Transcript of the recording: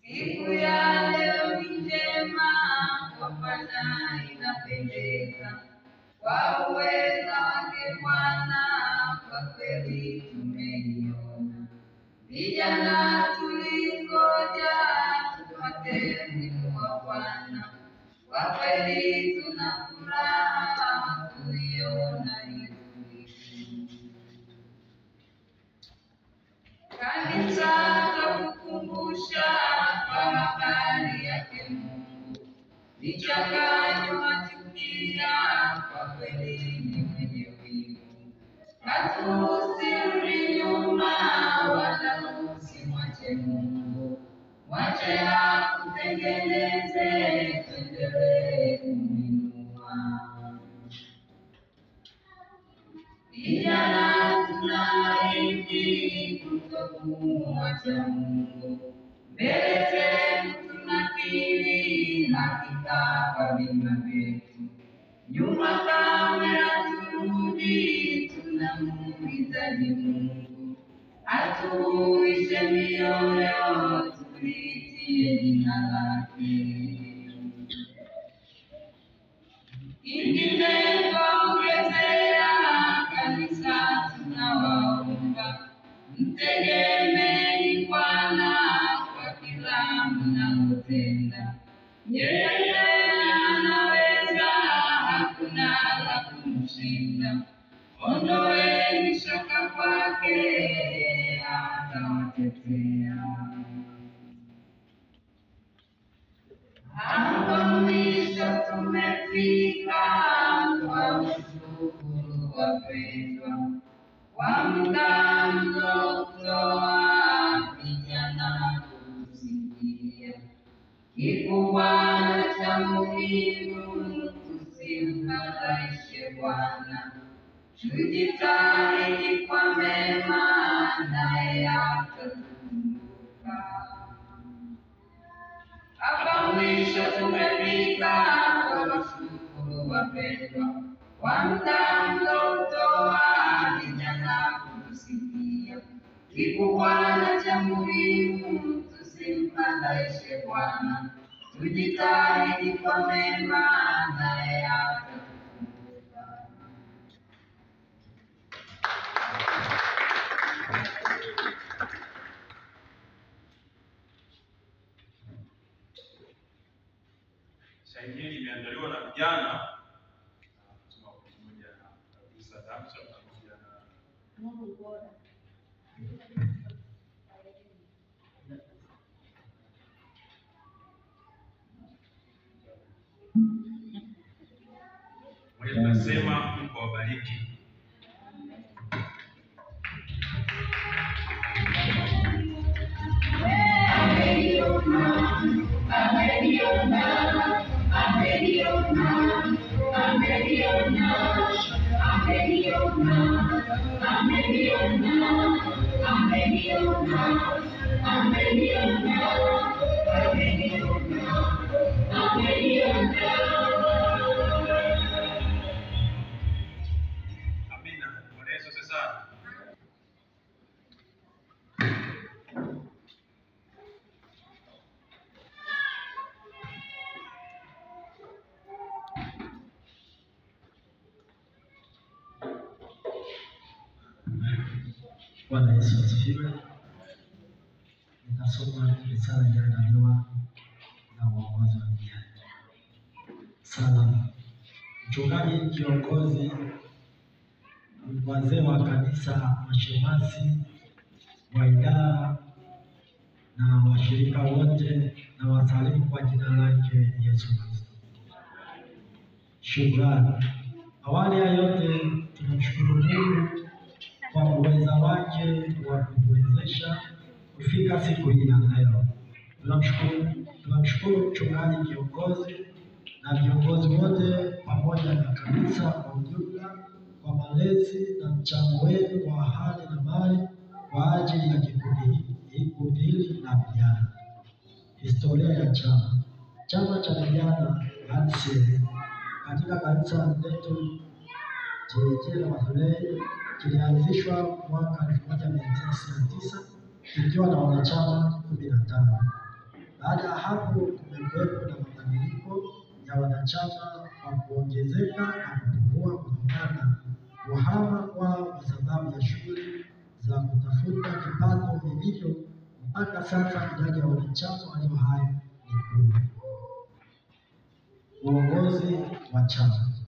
Siku ya leo ni njema, kwa Bwana inapendeza. Kwa uweza wake Bwana, kwa kweli tumeiona. Vijana tulingoja tupate mzimu wa Bwana, kwa kweli tuna furaha kuiona hiyo. Kanisa twakukumbusha kwa habari yake Mungu, vichanganywa machukia, kwa kweli ni mwenye wivu. Usirudi nyuma wala usimwache Mungu, mwache akutengeneze, tuendelee kumwinua. Vijana tunaahidi kutokumwacha Mungu, mbele zetu tunakiri hakika kwa vinywa vyetu, nyuma kamwe haturudi, tunamhitaji Mungu, atuishe mioyo, tuliitie jina lake. Ingine twaongezea, kanisa tunawaomba, mtegemeeni Bwana kwa kila mnalotenda. Yeye anaweza, hakuna la kumshinda. Ondoeni shaka kwake, atawatetea. Hapa mwisho tumefika, kwa ushukuru wapendwa, kwa muda mliotoa vijana kusikia. Kikubwa cha muhimu, tusimfadhaishe Bwana, tujitahidi kwa mema, naye atatukumbuka. Hapa mwisho tumefika, kwa ushukuru wapendwa, kwa muda mliotoa vijana kusikia. Kikubwa cha muhimu, tusimfadhaishe Bwana, tujitahidi kwa mema, naye atatukumbuka. Shairi hili limeandaliwa na vijana, tuna pamoja na Abdul Salam pamoja na Tunasema Mungu awabariki. Bwana Yesu asifiwe. Nitasoma risala iliyoandaliwa na uongozi wa vijana. Sala. Mchungaji kiongozi, wazee wa kanisa, mashemasi wa idara na washirika wote, na wasalimu kwa jina lake Yesu Kristo. Shukrani. Awali ya yote tunamshukuru Mungu kwa uweza wake wa kutuwezesha kufika siku hii ya leo. Tunamshukuru mchungaji kiongozi na viongozi wote pamoja na kanisa kwa ujumla kwa malezi na mchango wenu wa hali na mali kwa ajili ya kikundi hili la vijana. Historia ya chama cha vijana HCA katika kanisa letu la Mathulei kilianzishwa mwaka 1999 kikiwa na wanachama 15. Baada ya hapo kumekuwepo na mabadiliko ya wanachama kwa kuongezeka na kupungua kutokana na kuhama kwao kwa sababu ya shughuli za kutafuta kipato vilivyo. Mpaka sasa idadi ya wanachama walio hai ni 10. Uongozi wa chama.